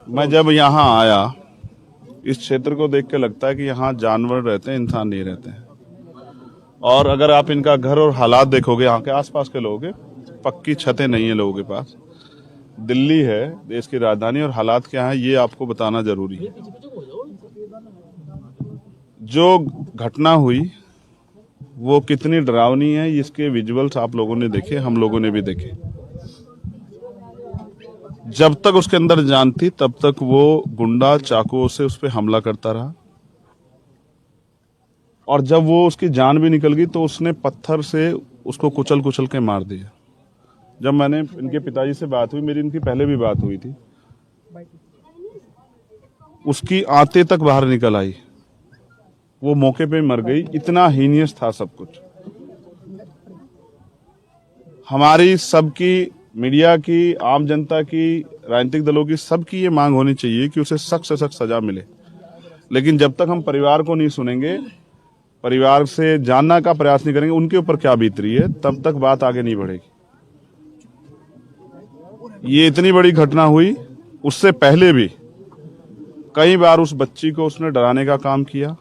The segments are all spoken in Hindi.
मैं जब यहाँ आया, इस क्षेत्र को देख के लगता है कि यहाँ जानवर रहते हैं, इंसान नहीं रहते हैं। और अगर आप इनका घर और हालात देखोगे, यहाँ के आसपास के लोगों के, पक्की छतें नहीं है लोगों के पास। दिल्ली है देश की राजधानी, और हालात क्या है ये आपको बताना जरूरी है। जो घटना हुई वो कितनी डरावनी है, इसके विजुअल्स आप लोगों ने देखे, हम लोगों ने भी देखे। जब तक उसके अंदर जान थी तब तक वो गुंडा चाकुओं से उस पर हमला करता रहा, और जब वो उसकी जान भी निकल गई तो उसने पत्थर से उसको कुचल कुचल के मार दिया। जब मैंने इनके पिताजी से बात हुई, मेरी इनकी पहले भी बात हुई थी, उसकी आंतें तक बाहर निकल आई, वो मौके पे मर गई। इतना हीनियस था सब कुछ। हमारी सबकी, मीडिया की, आम जनता की, राजनीतिक दलों की, सबकी ये मांग होनी चाहिए कि उसे सख्त से सख्त सजा मिले। लेकिन जब तक हम परिवार को नहीं सुनेंगे, परिवार से जानना का प्रयास नहीं करेंगे उनके ऊपर क्या बीत रही है, तब तक बात आगे नहीं बढ़ेगी। ये इतनी बड़ी घटना हुई, उससे पहले भी कई बार उस बच्ची को उसने डराने का काम किया।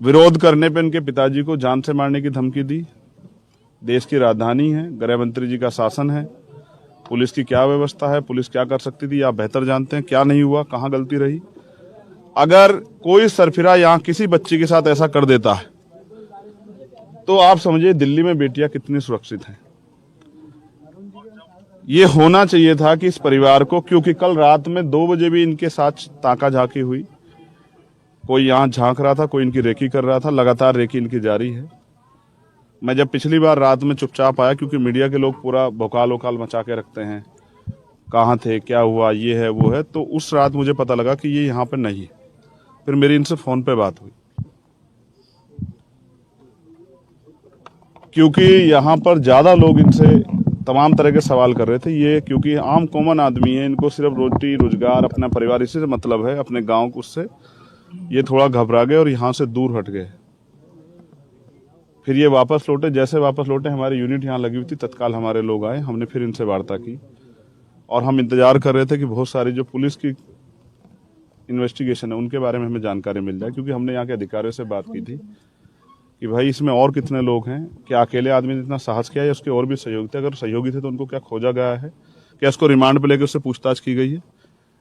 विरोध करने पे उनके पिताजी को जान से मारने की धमकी दी। देश की राजधानी है, गृह मंत्री जी का शासन है, पुलिस की क्या व्यवस्था है, पुलिस क्या कर सकती थी आप बेहतर जानते हैं। क्या नहीं हुआ, कहां गलती रही। अगर कोई सरफिरा यहां किसी बच्ची के साथ ऐसा कर देता है तो आप समझिए दिल्ली में बेटियां कितनी सुरक्षित हैं। ये होना चाहिए था कि इस परिवार को, क्योंकि कल रात में 2 बजे भी इनके साथ ताका झाकी हुई। कोई यहां झांक रहा था, कोई इनकी रेकी कर रहा था, लगातार रेकी इनकी जारी है। मैं जब पिछली बार रात में चुपचाप आया, क्योंकि मीडिया के लोग पूरा भौकाल वोकाल मचा के रखते हैं, कहाँ थे, क्या हुआ, ये है वो है, तो उस रात मुझे पता लगा कि ये यहाँ पे नहीं है। फिर मेरी इनसे फोन पे बात हुई, क्योंकि यहाँ पर ज्यादा लोग इनसे तमाम तरह के सवाल कर रहे थे। ये क्योंकि आम कॉमन आदमी है, इनको सिर्फ रोटी रोजगार, अपना परिवार, इसी से मतलब है, अपने गांव को, उससे ये थोड़ा घबरा गए और यहाँ से दूर हट गए। फिर ये वापस लौटे। जैसे वापस लौटे, हमारी यूनिट यहाँ लगी हुई थी, तत्काल हमारे लोग आए, हमने फिर इनसे वार्ता की, और हम इंतजार कर रहे थे कि बहुत सारी जो पुलिस की इन्वेस्टिगेशन है उनके बारे में हमें जानकारी मिल जाए, क्योंकि हमने यहाँ के अधिकारियों से बात की थी कि भाई इसमें और कितने लोग हैं, क्या अकेले आदमी ने इतना साहस किया है, उसके और भी सहयोगी थे, अगर सहयोगी थे तो उनको क्या खोजा गया है, क्या उसको रिमांड पे लेकर उससे पूछताछ की गई है।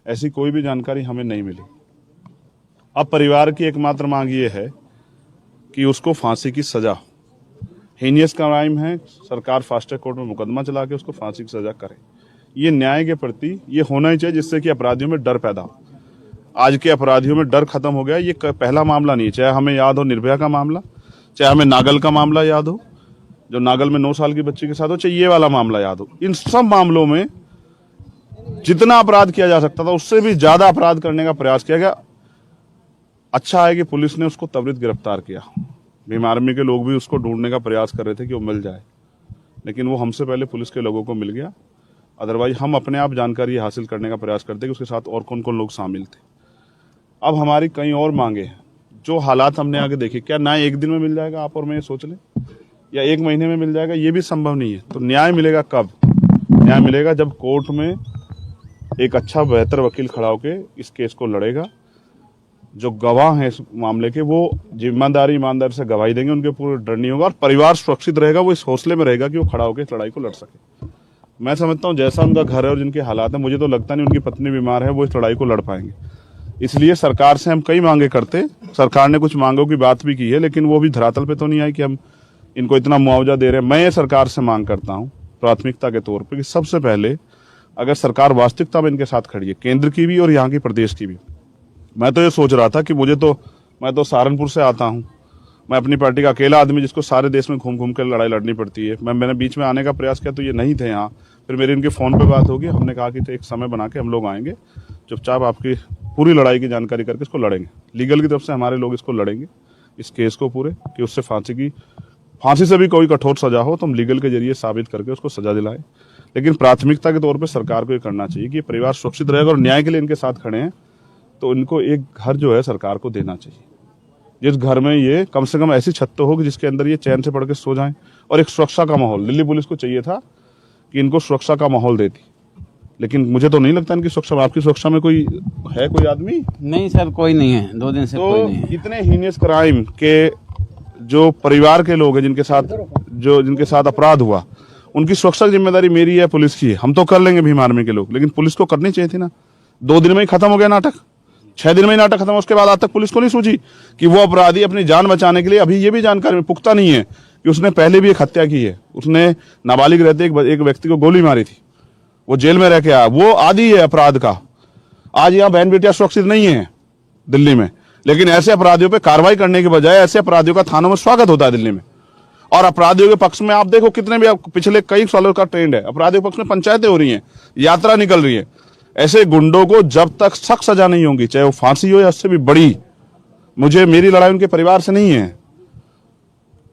ऐसी कोई भी जानकारी हमें नहीं मिली। अब परिवार की एकमात्र मांग ये है कि उसको फांसी की सजा, हीनियस क्राइम है, सरकार फास्ट ट्रैक कोर्ट में मुकदमा चला के उसको फांसी की सजा करे। ये न्याय के प्रति ये होना ही चाहिए, जिससे कि अपराधियों में डर पैदा हो। आज के अपराधियों में डर खत्म हो गया। ये पहला मामला नहीं, चाहे हमें याद हो निर्भया का मामला, चाहे हमें नागल का मामला याद हो, जो नागल में 9 साल की बच्ची के साथ हो, चाहे ये वाला मामला याद हो। इन सब मामलों में जितना अपराध किया जा सकता था उससे भी ज्यादा अपराध करने का प्रयास किया गया। अच्छा है कि पुलिस ने उसको त्वरित गिरफ्तार किया। भीम आर्मी के लोग भी उसको ढूंढने का प्रयास कर रहे थे कि वो मिल जाए, लेकिन वो हमसे पहले पुलिस के लोगों को मिल गया। अदरवाइज हम अपने आप जानकारी हासिल करने का प्रयास करते कि उसके साथ और कौन कौन लोग शामिल थे। अब हमारी कई और मांगे हैं। जो हालात हमने आगे देखे, क्या न्याय एक दिन में मिल जाएगा, आप और मैं ये सोच लें, या 1 महीने में मिल जाएगा, ये भी संभव नहीं है। तो न्याय मिलेगा कब? न्याय मिलेगा जब कोर्ट में एक अच्छा बेहतर वकील खड़ा होकर इस केस को लड़ेगा। जो गवाह हैं इस मामले के, वो ईमानदारी से गवाही देंगे, उनके पूरे डर नहीं होगा, और परिवार सुरक्षित रहेगा। वो इस हौसले में रहेगा कि वो खड़ा होकर इस लड़ाई को लड़ सके। मैं समझता हूँ जैसा उनका घर है और जिनके हालात हैं, मुझे तो लगता नहीं उनकी पत्नी बीमार है, वो इस लड़ाई को लड़ पाएंगे। इसलिए सरकार से हम कई मांगे करते, सरकार ने कुछ मांगों की बात भी की है, लेकिन वो भी धरातल पे तो नहीं आई कि हम इनको इतना मुआवजा दे रहे हैं। मैं ये सरकार से मांग करता हूँ प्राथमिकता के तौर पर कि सबसे पहले अगर सरकार वास्तविकता में इनके साथ खड़ी है, केंद्र की भी और यहाँ की प्रदेश की भी। मैं तो ये सोच रहा था कि मैं तो सहारनपुर से आता हूँ, मैं अपनी पार्टी का अकेला आदमी जिसको सारे देश में घूम घूम कर लड़ाई लड़नी पड़ती है। मैंने बीच में आने का प्रयास किया तो ये नहीं थे यहाँ। फिर मेरी इनके फ़ोन पे बात होगी, हमने कहा कि एक समय बना के हम लोग आएंगे, चुपचाप आपकी पूरी लड़ाई की जानकारी करके इसको लड़ेंगे। लीगल की तरफ से हमारे लोग इसको लड़ेंगे, इस केस को पूरे, कि उससे फांसी से भी कोई कठोर सजा हो तो हम लीगल के जरिए साबित करके उसको सजा दिलाएं। लेकिन प्राथमिकता के तौर पर सरकार को ये करना चाहिए कि परिवार सुरक्षित रहेगा, और न्याय के लिए इनके साथ खड़े हैं तो इनको एक घर जो है सरकार को देना चाहिए, जिस घर में ये कम से कम ऐसी छत तो हो जिसके अंदर ये चैन से पढ़ के सो जाएं, और एक सुरक्षा का माहौल। दिल्ली पुलिस को चाहिए था कि इनको सुरक्षा का माहौल देती, लेकिन मुझे तो नहीं लगता इनकी सुरक्षा में, आपकी सुरक्षा में कोई है, कोई आदमी? नहीं सर, कोई नहीं है, 2 दिन से कोई नहीं है। तो इतने हीनियस क्राइम के जो परिवार के लोग हैं जिनके साथ अपराध हुआ, उनकी सुरक्षा की जिम्मेदारी मेरी है, पुलिस की है। हम तो कर लेंगे भीम आर्मी के लोग, लेकिन पुलिस को करनी चाहिए थी ना। 2 दिन में ही खत्म हो गया नाटक, 6 दिन में ही नाटक खत्म। उसके बाद आज तक पुलिस को नहीं सूझी कि वो अपराधी अपनी जान बचाने के लिए, अभी ये भी जानकारी में पुख्ता नहीं है कि उसने पहले भी एक हत्या की है। उसने नाबालिग रहते एक व्यक्ति को गोली मारी थी, वो जेल में रह के आया, वो आदी है अपराध का। आज यहाँ बहन बेटियां सुरक्षित नहीं है दिल्ली में, लेकिन ऐसे अपराधियों पे कार्रवाई करने के बजाय ऐसे अपराधियों का थानों में स्वागत होता है दिल्ली में। और अपराधियों के पक्ष में आप देखो कितने भी, पिछले कई सालों का ट्रेंड है, अपराधियों के पक्ष में पंचायतें हो रही हैं, यात्रा निकल रही है। ऐसे गुंडों को जब तक सख्त सजा नहीं होगी, चाहे वो फांसी हो या उससे भी बड़ी, मेरी लड़ाई उनके परिवार से नहीं है,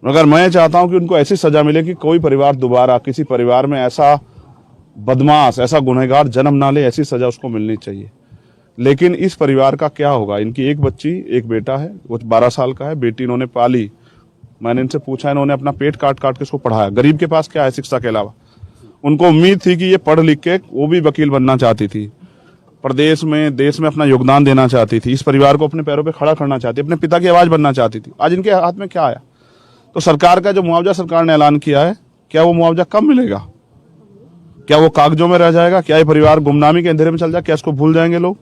मगर मैं चाहता हूं कि उनको ऐसी सजा मिले कि कोई परिवार दोबारा किसी परिवार में ऐसा बदमाश, ऐसा गुनहगार जन्म ना ले। ऐसी सजा उसको मिलनी चाहिए। लेकिन इस परिवार का क्या होगा? इनकी एक बच्ची, एक बेटा है, वो 12 साल का है, बेटी इन्होंने पाली। मैंने इनसे पूछा, इन्होंने अपना पेट काट काट के उसको पढ़ाया। गरीब के पास क्या है शिक्षा के अलावा? उनको उम्मीद थी कि ये पढ़ लिख के वो भी वकील बनना चाहती थी, प्रदेश में देश में अपना योगदान देना चाहती थी, इस परिवार को अपने पैरों पे खड़ा करना चाहती, अपने पिता की आवाज बनना चाहती थी। आज इनके हाथ में क्या आया? तो सरकार का जो मुआवजा सरकार ने ऐलान किया है, क्या वो मुआवजा कब मिलेगा? क्या वो कागजों में रह जाएगा? क्या ये परिवार गुमनामी के अंधेरे में चल जाए? क्या इसको भूल जाएंगे लोग?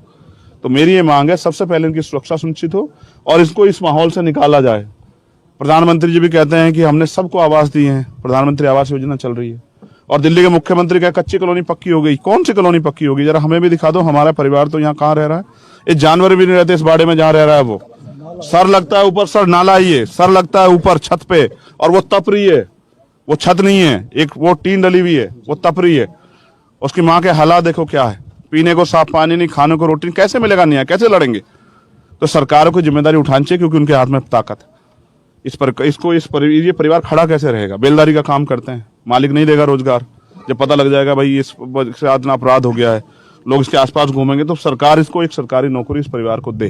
तो मेरी ये मांग है, सबसे पहले इनकी सुरक्षा सुनिश्चित हो और इसको इस माहौल से निकाला जाए। प्रधानमंत्री जी भी कहते हैं कि हमने सबको आवास दी है, प्रधानमंत्री आवास योजना चल रही है, और दिल्ली के मुख्यमंत्री का कच्ची कॉलोनी पक्की हो गई। कौन सी कॉलोनी पक्की होगी? जरा हमें भी दिखा दो। हमारा परिवार तो यहाँ कहाँ रह रहा है? ये जानवर भी नहीं रहते इस बाड़े में जहाँ रह रहा है वो। सर लगता है ऊपर, सर नाला ही है, सर लगता है ऊपर छत पे, और वो तप रही है। वो छत नहीं है, एक वो टीन डली हुई है, वो तप रही है। उसकी माँ के हालात देखो क्या है, पीने को साफ पानी नहीं, खाने को रोटी नहीं। कैसे मिलेगा न्याय? कैसे लड़ेंगे? तो सरकारों को जिम्मेदारी उठानी चाहिए, क्योंकि उनके हाथ में ताकत है। ये परिवार खड़ा कैसे रहेगा? बेलदारी का काम करते हैं, मालिक नहीं देगा रोजगार। जब पता लग जाएगा भाई इससे इतना अपराध हो गया है, लोग इसके आसपास घूमेंगे, तो सरकार इसको एक सरकारी नौकरी इस परिवार को दे,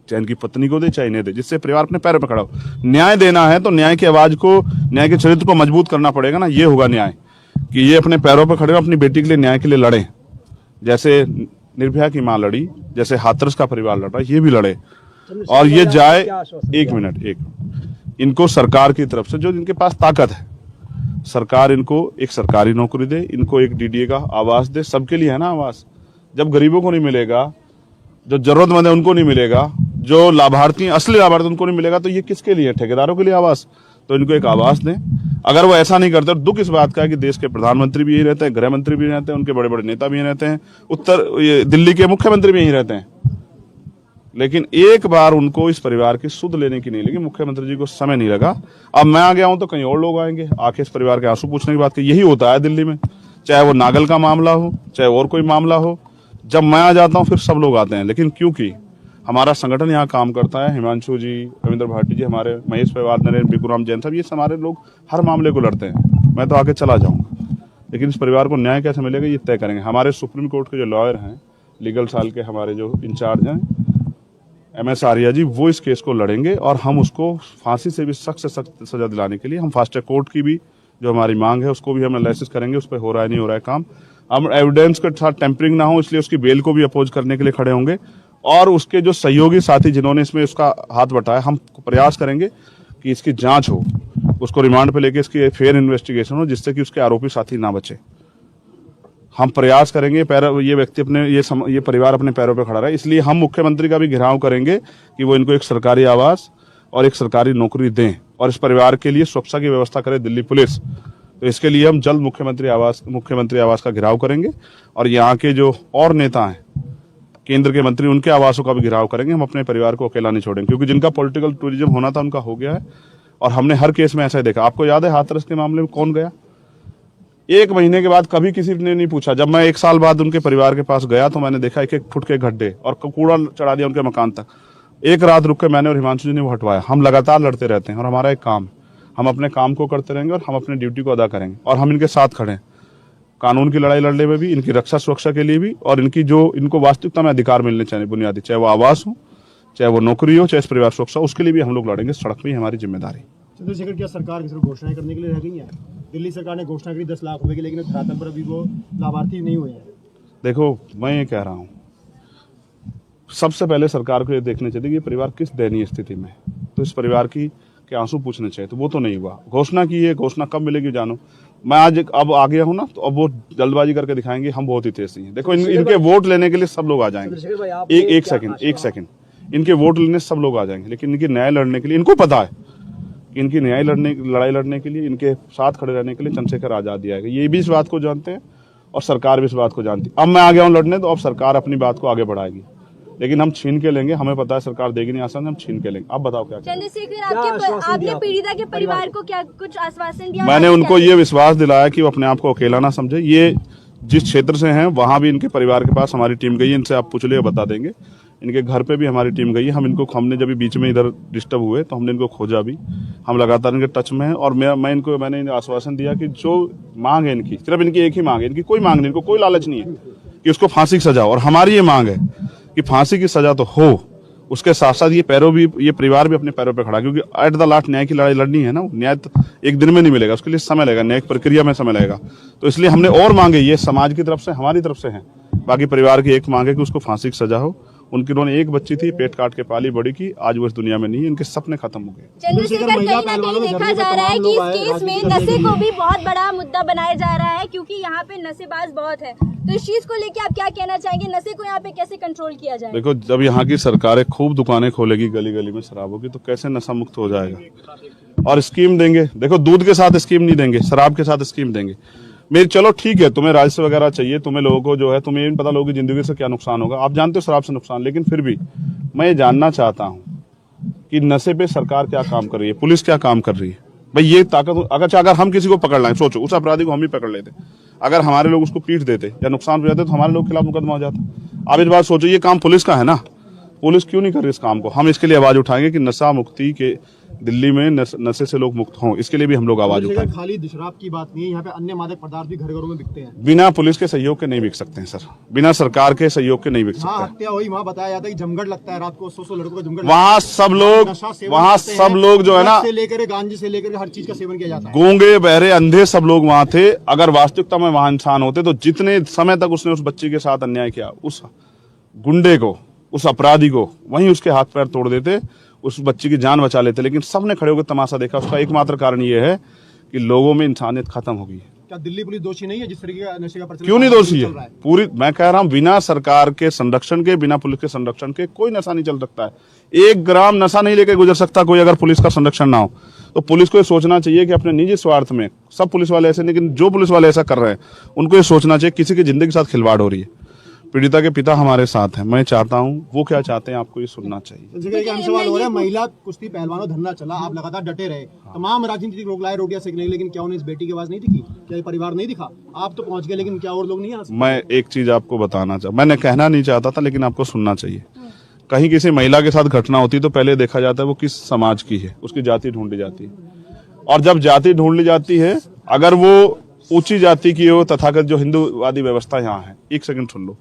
चाहे इनकी पत्नी को दे, चाहे इन्हें दे, जिससे परिवार अपने पैरों पर खड़ा हो। न्याय देना है तो न्याय की आवाज को, न्याय के चरित्र को मजबूत करना पड़ेगा ना। ये होगा न्याय कि ये अपने पैरों पर खड़े हो, अपनी बेटी के लिए न्याय के लिए लड़े, जैसे निर्भया की मां लड़ी, जैसे हाथरस का परिवार लड़ा, ये भी लड़े। और ये जाए, एक मिनट, इनको सरकार की तरफ से जो इनके पास ताकत है, सरकार इनको एक सरकारी नौकरी दे, इनको एक डीडीए का आवास दे। सबके लिए है ना आवास। जब गरीबों को नहीं मिलेगा, जो जरूरतमंद है उनको नहीं मिलेगा, जो लाभार्थी असली लाभार्थी उनको नहीं मिलेगा, तो ये किसके लिए? ठेकेदारों के लिए आवास। तो इनको एक आवास दें। अगर वो ऐसा नहीं करते, दुख इस बात का है कि देश के प्रधानमंत्री भी यही रहते हैं, गृह मंत्री भी रहते हैं, उनके बड़े बड़े नेता भी यही रहते हैं, दिल्ली के मुख्यमंत्री भी यही रहते हैं, लेकिन एक बार उनको इस परिवार की सुध लेने की नहीं लगी। मुख्यमंत्री जी को समय नहीं लगा। अब मैं आ गया हूं तो कहीं और लोग आएंगे, आके इस परिवार के आंसू पूछने की बात की। यही होता है दिल्ली में, चाहे वो नागल का मामला हो, चाहे और कोई मामला हो। जब मैं आ जाता हूं फिर सब लोग आते हैं, लेकिन क्योंकि हमारा संगठन यहाँ काम करता है, हिमांशु जी, रविंद्र भाटी जी, हमारे महेश पवार, नरेंद्र बिकुराम जैन साहब, ये हमारे लोग हर मामले को लड़ते हैं। मैं तो आके चला जाऊंगा, लेकिन इस परिवार को न्याय कैसे मिलेगा ये तय करेंगे। हमारे सुप्रीम कोर्ट के जो लॉयर हैं, लीगल साल के हमारे जो इंचार्ज हैं MS आर्या जी, वो इस केस को लड़ेंगे और हम उसको फांसी से भी सख्त से सख्त सजा दिलाने के लिए हम फास्ट ट्रैक कोर्ट की भी जो हमारी मांग है उसको भी हम एनालिसिस करेंगे, उस पर हो रहा है नहीं हो रहा है काम। हम एविडेंस के साथ टेम्परिंग ना हो, इसलिए उसकी बेल को भी अपोज करने के लिए खड़े होंगे। और उसके जो सहयोगी साथी जिन्होंने इसमें उसका हाथ बटाया, हम प्रयास करेंगे कि इसकी जांच हो, उसको रिमांड पे लेके इसकी फेयर इन्वेस्टिगेशन हो, जिससे कि उसके आरोपी साथी ना बचे। हम प्रयास करेंगे ये व्यक्ति अपने ये परिवार अपने पैरों पे खड़ा रहे। इसलिए हम मुख्यमंत्री का भी घेराव करेंगे कि वो इनको एक सरकारी आवास और एक सरकारी नौकरी दें और इस परिवार के लिए सुरक्षा की व्यवस्था करे दिल्ली पुलिस। तो इसके लिए हम जल्द मुख्यमंत्री आवास का घेराव करेंगे और यहाँ के जो और नेता हैं, केंद्र के मंत्री, उनके आवासों का भी घेराव करेंगे। हम अपने परिवार को अकेला नहीं छोड़ेंगे, क्योंकि जिनका पॉलिटिकल टूरिज्म होना था उनका हो गया है और हमने हर केस में ऐसा ही देखा। आपको याद है हाथरस के मामले में कौन गया? 1 महीने के बाद कभी किसी ने नहीं पूछा। जब मैं 1 साल बाद उनके परिवार के पास गया तो मैंने देखा 1-1 फुट के गड्ढे और कूड़ा चढ़ा दिया उनके मकान तक। एक रात रुक के मैंने और हिमांशु जी ने वो हटवाया। हम लगातार लड़ते रहते हैं और हमारा एक काम, हम अपने काम को करते रहेंगे और हम अपनी ड्यूटी को अदा करेंगे और हम इनके साथ खड़े हैं, कानून की लड़ाई लड़ने में भी, इनकी रक्षा सुरक्षा के लिए भी, और इनको वास्तविकता में अधिकार मिलने चाहिए बुनियादी, चाहे वो आवास हो, चाहे वो नौकरी हो, चाहे इस परिवार सुरक्षा, उसके लिए भी हम लोग लड़ेंगे। सड़क पे हमारी जिम्मेदारी। चंद्रशेखर, क्या सरकार की सिर्फ घोषणाएं करने के लिए रह गई है? दिल्ली सरकार ने घोषणा करी 10 लाख रुपए की, लेकिन धरातल पर अभी वो लाभार्थी नहीं हुए हैं। देखो, मैं ये कह रहा हूँ, सबसे पहले सरकार को ये देखना चाहिए कि ये परिवार किस दयनीय स्थिति में है। तो इस परिवार की के आंसू पूछने चाहिए, तो वो तो नहीं हुआ। घोषणा की है, घोषणा कब मिलेगी जानो। मैं आज अब आ गया हूँ ना, तो अब वो जल्दबाजी करके दिखाएंगे हम बहुत ही तेजी हैं। देखो, इनके वोट लेने के लिए सब लोग आ जाएंगे। एक सेकंड, इनके वोट लेने सब लोग आ जाएंगे, लेकिन इनके न्याय लड़ने के लिए इनको पता है कि इनकी लड़ाई लड़ने के लिए, इनके साथ खड़े रहने के लिए चंद्रशेखर आजाद आएगा। ये भी इस बात को जानते हैं और सरकार भी इस बात को जानती है। अब मैं आ गया हूँ लड़ने, तो अब सरकार अपनी बात को आगे बढ़ाएगी, लेकिन हम छीन के लेंगे। हमें पता है सरकार देगी नहीं आसान, हम छीन के लेंगे। अब बताओ क्या चंद्रशेखर, आपने पीड़िता के परिवार को क्या कुछ आश्वासन दिया? मैंने उनको ये विश्वास दिलाया कि वो अपने आप को अकेला ना समझे। ये जिस क्षेत्र से हैं वहां भी इनके परिवार के पास हमारी टीम गई है। इनसे आप पूछ लिया बता देंगे। इनके घर पे भी हमारी टीम गई है। हमने जब बीच में इधर डिस्टर्ब हुए तो हमने इनको खोजा भी। हम लगातार इनके टच में हैं और मैंने इन्हें आश्वासन दिया कि जो मांग है इनकी, सिर्फ इनकी एक ही मांग है, इनकी कोई मांग नहीं, इनको कोई लालच नहीं है कि उसको फांसी की सजा हो। और हमारी ये मांग है कि फांसी की सजा तो हो, उसके साथ साथ ये परिवार भी अपने पैरों पे खड़ा, क्योंकि एट द लास्ट न्याय की लड़ाई लड़नी है ना। न्याय तो एक दिन में नहीं मिलेगा, उसके लिए समय लगेगा, न्यायिक प्रक्रिया में समय लगेगा। तो इसलिए हमने और मांगे, ये समाज की तरफ से, हमारी तरफ से है। बाकी परिवार की एक मांग है कि उसको फांसी की सजा हो। उन्होंने एक बच्ची थी, पेट काट के पाली बड़ी की, आज वो इस दुनिया में नहीं है। इनके सपने खत्म हो गए। चंद्रशेखर, कहीं ना कहीं देखा जा रहा है कि इस केस में नशे को भी बहुत बड़ा मुद्दा बनाया जा रहा है, क्योंकि यहाँ पे नशेबाज बहुत है। तो इस चीज को लेके आप क्या कहना चाहेंगे? नशे को यहाँ पे कैसे कंट्रोल किया जाए? देखो, जब यहाँ की सरकारें खूब दुकानें खोलेगी गली गली में शराबों की, तो कैसे नशा मुक्त हो जाएगा। और स्कीम देंगे, देखो दूध के साथ स्कीम नहीं देंगे, शराब के साथ स्कीम देंगे। मेरी चलो ठीक है, तुम्हें राजस्व वगैरह चाहिए, तुम्हें लोगों को जो है, तुम्हें ये नहीं पता लोगों की जिंदगी से क्या नुकसान होगा। आप जानते हो शराब से नुकसान, लेकिन फिर भी मैं ये जानना चाहता हूँ कि नशे पे सरकार क्या काम कर रही है, पुलिस क्या काम कर रही है। भाई ये ताकत अगर हम किसी को पकड़ लाएं, सोचो उस अपराधी को हम ही पकड़ लेते, अगर हमारे लोग उसको पीट देते या नुकसान हो जाते तो हमारे लोग के खिलाफ मुकदमा हो जाता। अब इस बात सोचो, ये काम पुलिस का है ना, पुलिस क्यों नहीं कर रही इस काम को। हम इसके लिए आवाज उठाएंगे कि नशा मुक्ति के दिल्ली में नशे से लोग मुक्त हों, इसके लिए भी हम लोग आवाज उठाएंगे। खाली शराब की बात नहीं है, यहाँ पे अन्य मादक पदार्थ भी घर घरों में बिकते हैं। बिना पुलिस के सहयोग के नहीं बिक सकते हैं सर, बिना सरकार के सहयोग के नहीं बिक सकते। हत्या हुई, वहाँ बताया जाता है कि जमघट लगता है रात को, 100 लड़कों का जमघट। वहाँ सब लोग जो है ना, से लेकर गांजे से लेकर हर चीज का सेवन किया जाता है। गूंगे बहरे अंधे सब लोग वहाँ थे। अगर वास्तविकता में वहाँ इंसान होते तो जितने समय तक उसने उस बच्ची के साथ अन्याय किया, उस गुंडे को, उस अपराधी को वहीं उसके हाथ पैर तोड़ देते, उस बच्ची की जान बचा लेते। लेकिन सबने खड़े होकर तमाशा देखा। उसका एकमात्र कारण ये है कि लोगों में इंसानियत खत्म हो गई है। क्या दिल्ली पुलिस दोषी नहीं है जिस तरीके का नशे का प्रचलन? क्यों नहीं दोषी है? पूरी, मैं कह रहा हूं, बिना सरकार के संरक्षण के, बिना पुलिस के संरक्षण के कोई नशा नहीं चल सकता है। 1 ग्राम नशा नहीं लेके गुजर सकता कोई, अगर पुलिस का संरक्षण ना हो। तो पुलिस को ये सोचना चाहिए कि अपने निजी स्वार्थ में, सब पुलिस वाले ऐसे, लेकिन जो पुलिस वाले ऐसा कर रहे हैं उनको ये सोचना चाहिए किसी की जिंदगी के साथ खिलवाड़ हो रही है। पीड़िता के पिता हमारे साथ हैं, मैं चाहता हूं वो क्या चाहते हैं आपको ये सुनना चाहिए। सवाल हो रहा है, महिला कुश्ती पहलवानों धरना चला, आप लगातार डटे रहे, तमाम राजनीतिक लोग लाए रोटियां सेकने, लेकिन क्या उन्हें इस बेटी की आवाज नहीं दिखी? क्या ये परिवार नहीं दिखा? आप तो पहुंच गए, लेकिन क्या और लोग नहीं आ सकते? मैं एक चीज आपको बताना मैंने कहना नहीं चाहता था, लेकिन आपको सुनना चाहिए। कहीं किसी महिला के साथ घटना होती तो पहले देखा जाता है वो किस समाज की है, उसकी जाति ढूंढी जाती है। और जब जाति ढूंढ ली जाती है, अगर वो ऊंची जाति की हो, तथाकथित जो हिंदूवादी व्यवस्था यहाँ है, एक सेकंड सुन लो,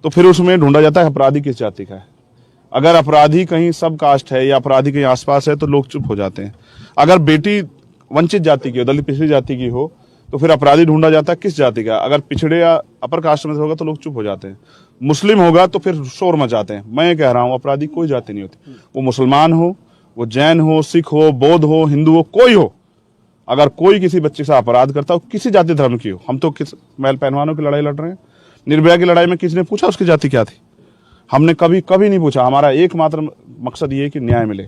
तो फिर उसमें ढूंढा जाता है अपराधी किस जाति का है। अगर अपराधी कहीं सब कास्ट है या अपराधी कहीं आसपास है तो लोग चुप हो जाते हैं। अगर बेटी वंचित जाति की हो, दलित पिछड़ी जाति की हो, तो फिर अपराधी ढूंढा जाता है किस जाति का। अगर पिछड़े या अपर कास्ट में होगा तो लोग चुप हो जाते हैं। मुस्लिम होगा तो फिर शोर मचाते हैं। मैं कह रहा हूं, अपराधी कोई जाति नहीं होती, वो मुसलमान हो, वो जैन हो, सिख हो, बौद्ध हो, हिंदू हो, कोई हो। अगर कोई किसी बच्चे से अपराध करता हो, किसी जाति धर्म की हो, हम तो किस महल पहलवानों की लड़ाई लड़ रहे हैं। निर्भया की लड़ाई में किसने पूछा उसकी जाति क्या थी? हमने कभी नहीं पूछा। हमारा एकमात्र मकसद ये है कि न्याय मिले।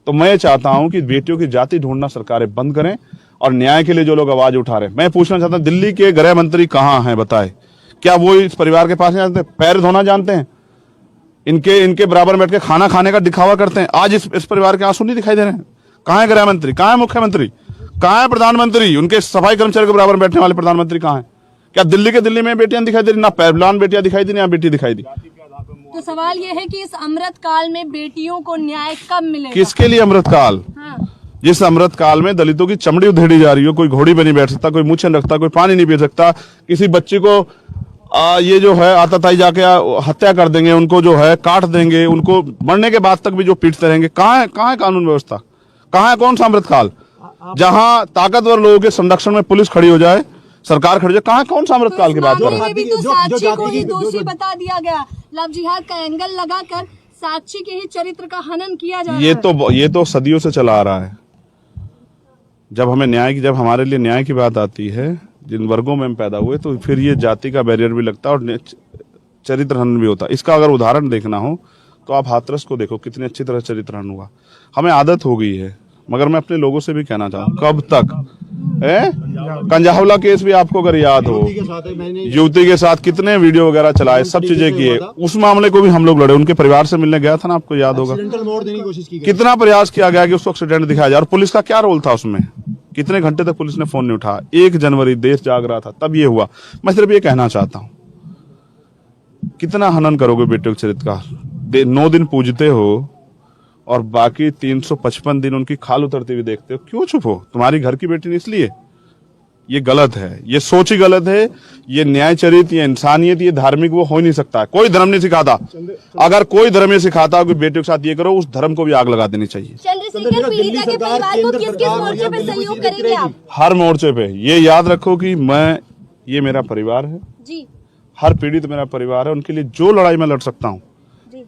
तो मैं चाहता हूं कि बेटियों की जाति ढूंढना सरकारें बंद करें और न्याय के लिए जो लोग आवाज उठा रहे हैं। मैं पूछना चाहता हूं, दिल्ली के गृह मंत्री कहां हैं बताए? क्या वो इस परिवार के पास नहीं जानते? पैर धोना जानते हैं? इनके बराबर बैठ के खाना खाने का दिखावा करते हैं। आज इस परिवार के आंसू नहीं दिखाई दे रहे हैं। कहां है गृह मंत्री? कहां है मुख्यमंत्री? कहां है प्रधानमंत्री? उनके सफाई कर्मचारी के बराबर बैठने वाले प्रधानमंत्री कहां है? क्या दिल्ली में बेटियां दिखाई दे रही? ना पहलवान बेटियां दिखाई दी, ना बेटी दिखाई दी। तो सवाल ये है कि इस अमृत काल में बेटियों को न्याय कब मिलेगा? किसके लिए अमृत काल? हाँ। जिस अमृत काल में दलितों की चमड़ी उधेड़ी जा रही हो, कोई घोड़ी पे नहीं बैठ सकता, कोई मुँह नहीं रखता, कोई पानी नहीं पी सकता, किसी बच्ची को ये जो है आतताई जाके हत्या कर देंगे, उनको जो है काट देंगे, उनको मरने के बाद तक भी जो पीटते रहेंगे। कहाँ है कानून व्यवस्था? कहाँ है कौन सा अमृत काल जहां ताकतवर लोगों के संरक्षण में पुलिस खड़ी हो जाए, सरकार खड़ी है, कहाँ कौन सा अमृतकाल की बात कर रहे हैं? मामले में भी तो साक्षी को ही दोषी बता दिया गया। लव जिहाद का एंगल लगाकर साक्षी के ही चरित्र का हनन किया जा रहा है। ये तो सदियों से चला आ रहा है। जब हमारे लिए न्याय की बात आती है, जिन वर्गों में हम पैदा हुए, तो फिर ये जाति का बैरियर भी लगता है और चरित्र हनन भी होता है। इसका अगर उदाहरण देखना हो तो आप हाथरस को देखो, कितनी अच्छी तरह चरित्र हनन हुआ। हमें आदत हो गई है, मगर मैं अपने लोगों से भी कहना चाहता हूँ, कब तक कंजाहवला केस भी आपको अगर याद हो, युवती के साथ कितने वीडियो वगैरह चलाए, सब चीजें किए, उस मामले को भी हम लोग लड़े। उनके परिवार से मिलने गया था ना, आपको याद होगा, मोड़ देने की कोशिश की गई। कितना प्रयास किया गया कि उसको एक्सीडेंट दिखाया जाए। और पुलिस का क्या रोल था उसमें? कितने घंटे तक पुलिस ने फोन नहीं उठाया। 1 जनवरी देश जाग रहा था, तब ये हुआ। मैं सिर्फ ये कहना चाहता हूँ, कितना हनन करोगे बेटे के चरित्र का? 9 दिन पूजते हो और बाकी 355 दिन उनकी खाल उतरती हुई देखते हो, क्यों चुप हो? तुम्हारी घर की बेटी नहीं, इसलिए। ये गलत है, ये सोच ही गलत है। ये न्याय चरित्र, ये इंसानियत, ये धार्मिक वो हो ही नहीं सकता है। कोई धर्म नहीं सिखाता। अगर कोई धर्म ये सिखाता कि बेटे के साथ ये करो, उस धर्म को भी आग लगा देनी चाहिए। चंद्रशेखर पीड़िता के परिवार को किस किस मोर्चे पे सहयोग करेंगे आप? हर मोर्चे पे। ये याद रखो कि ये मेरा परिवार है जी, हर पीड़ित मेरा परिवार है। उनके लिए जो लड़ाई मैं लड़ सकता हूँ,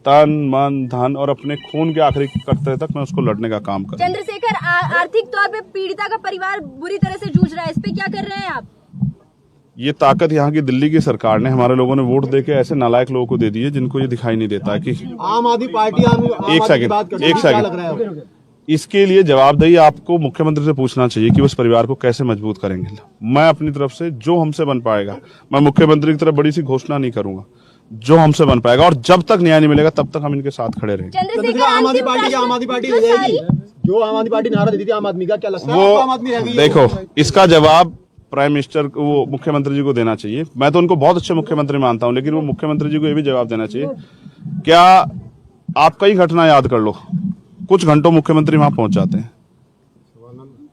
तन मन धन और अपने खून के आखिरी कतरे तक मैं उसको लड़ने का काम करूँ। चंद्रशेखर आर्थिक तौर पे पीड़िता का परिवार बुरी तरह से जूझ रहा है, इस पे क्या कर रहे हैं आप? ये ताकत यहाँ की दिल्ली की सरकार ने, हमारे लोगों ने वोट देके ऐसे नालायक लोगों को दे दी है जिनको ये दिखाई नहीं देता है कि आम आदमी पार्टी एक सेकंड, इसके लिए जवाबदेही आपको मुख्यमंत्री से पूछना चाहिए कि उस परिवार को कैसे मजबूत करेंगे। मैं अपनी तरफ से जो हमसे बन पाएगा, मैं मुख्यमंत्री की तरफ बड़ी सी घोषणा नहीं करूंगा, जो हमसे बन पाएगा। और जब तक न्याय नहीं मिलेगा तब तक हम इनके साथ खड़े रहेंगे। आम आदमी पार्टी हो जाएगी, जो आम आदमी पार्टी नारा देती थी आम आदमी का, क्या लगता है आम आदमी रह गई? देखो, इसका जवाब प्राइम मिनिस्टर वो मुख्यमंत्री जी को देना चाहिए। मैं तो उनको बहुत अच्छे मुख्यमंत्री मानता हूं, लेकिन वो मुख्यमंत्री जी को ये भी जवाब देना चाहिए। क्या आप कई घटना याद कर लो, कुछ घंटों मुख्यमंत्री वहां पहुंच जाते हैं,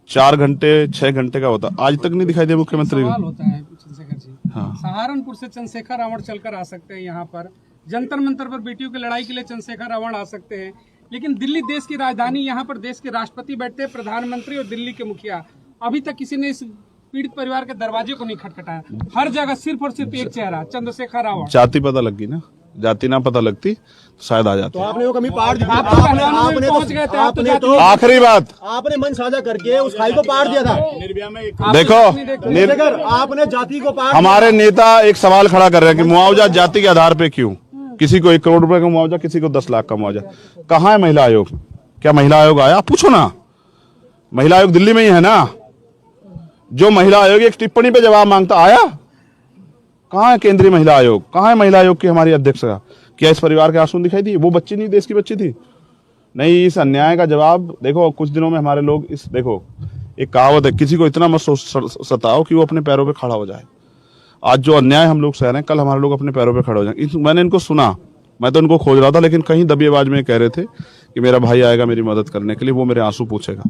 4 घंटे 6 घंटे का होता, आज तक नहीं दिखाई दिया मुख्यमंत्री को। होता है चंद्रशेखर जी, सहारनपुर से चंद्रशेखर रावण चलकर आ सकते हैं यहाँ पर, जंतर मंतर पर बेटियों की लड़ाई के लिए चंद्रशेखर रावण आ सकते हैं, लेकिन दिल्ली देश की राजधानी, यहाँ पर देश के राष्ट्रपति बैठते हैं, प्रधानमंत्री और दिल्ली के मुखिया। अभी तक किसी ने इस पीड़ित परिवार के दरवाजे को नहीं खटखटाया। हर जगह सिर्फ और सिर्फ एक चेहरा, चंद्रशेखर रावण। जाति पता लग गई ना, जाति ना पता लगती तो शायद आ जाते। तो आपने वो कमी पार दी, आखिरी बात, आपने मन साझा करके उस खाई को पार दिया था। देखो, आपने जाति को पार, हमारे नेता एक सवाल खड़ा कर रहे हैं कि मुआवजा जाति के आधार पे क्यों? किसी को 1 करोड़ रुपए का मुआवजा, किसी को 10 लाख का मुआवजा। कहाँ है महिला आयोग? क्या महिला आयोग आया? पूछो ना, महिला आयोग दिल्ली में ही है ना। जो महिला आयोग एक टिप्पणी पे जवाब मांगता, आया? कहाँ है केंद्रीय महिला आयोग? कहाँ है महिला आयोग की हमारी अध्यक्षा? क्या इस परिवार के आंसू दिखाई दिए? वो बच्ची नहीं, देश की बच्ची थी। नहीं, इस अन्याय का जवाब देखो। कुछ दिनों में हमारे लोग देखो, एक कहावत है, किसी को इतना मत सताओ कि वो अपने पैरों पे खड़ा हो जाए। आज जो अन्याय हम लोग सह रहे हैं, कल हमारे लोग अपने पैरों पे खड़े हो जाएंगे। मैंने इनको सुना, मैं तो इनको खोज रहा था, लेकिन कहीं दबी आवाज में कह रहे थे कि मेरा भाई आएगा मेरी मदद करने के लिए, वो मेरे आंसू पूछेगा।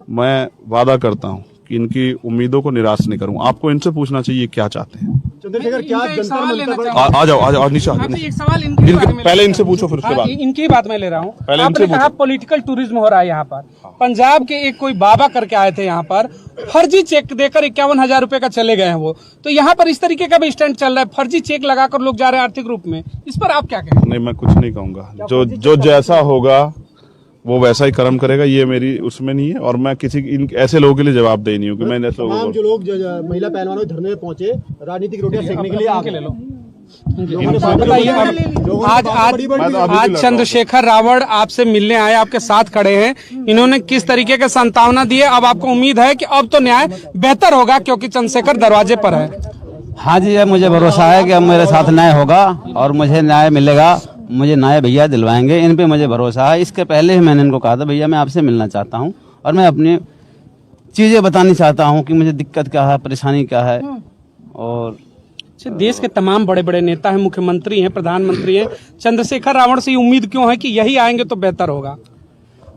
मैं वादा करता हूँ कि इनकी उम्मीदों को निराश नहीं करूंगा। आपको इनसे पूछना चाहिए क्या चाहते हैं। चंद्रशेखर, क्या एक सवाल लेना जंतर चाहूंगा। आ जाओ नीचे। एक सवाल इनके बारे में पहले इनसे पूछो, फिर उसके बाद इनकी बात मैं ले रहा हूँ। पहले आपने इनसे कहा पॉलिटिकल टूरिज्म हो रहा है यहाँ पर। पंजाब के एक कोई बाबा करके आए थे यहाँ पर, फर्जी चेक देकर 51,000 रुपए का चले गए हैं वो। तो यहाँ पर इस तरीके का भी स्टैंड चल रहा है, फर्जी चेक लगाकर लोग जा रहे हैं आर्थिक रूप में। इस पर आप क्या कहेंगे? नहीं, मैं कुछ नहीं कहूंगा। जो जैसा होगा वो वैसा ही कर्म करेगा, ये मेरी उसमें नहीं है। और मैं किसी ऐसे लोगों के लिए जवाबदेही नहीं हूँ कि मैंने ऐसे लोगों को। जो लोग महिला पहलवानों के धरने में पहुंचे राजनीतिक रोटियां सेकने के लिए, आके ले लो। आज चंद्रशेखर रावण आपसे मिलने आए, आपके साथ खड़े हैं, इन्होंने किस तरीके के संतावना दिए? अब आपको उम्मीद है कि अब तो न्याय बेहतर होगा क्योंकि चंद्रशेखर दरवाजे पर है? हाँ जी, अब मुझे भरोसा है कि अब मेरे साथ न्याय होगा और मुझे न्याय मिलेगा। मुझे न्याय भैया दिलवाएंगे, इन पे मुझे भरोसा है। इसके पहले ही मैंने इनको कहा था, भैया मैं आपसे मिलना चाहता हूँ और मैं अपनी चीजें बतानी चाहता हूँ कि मुझे दिक्कत क्या है, परेशानी क्या है। और देश के तमाम बड़े बड़े नेता हैं, मुख्यमंत्री हैं, प्रधानमंत्री हैं, चंद्रशेखर रावण से उम्मीद क्यों है कि यही आएंगे तो बेहतर होगा?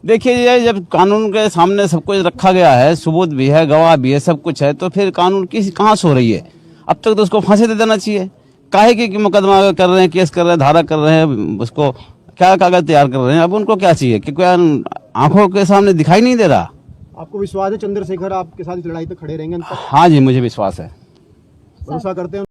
देखिए, ये जब कानून के सामने सब कुछ रखा गया है, सबूत भी है, गवाह भी है, सब कुछ है, तो फिर कानून की कहाँ सो रही है? अब तक तो उसको फांसी दे देना चाहिए। काहे कि मुकदमा कर रहे हैं, केस कर रहे हैं, धारा कर रहे हैं, उसको क्या कागज तैयार कर रहे हैं। अब उनको क्या चाहिए कि कोई आंखों के सामने दिखाई नहीं दे रहा? आपको विश्वास है चंद्रशेखर आपके साथ इस लड़ाई तक खड़े रहेंगे अंत तक? हाँ जी, मुझे विश्वास है। भरोसा करते हैं?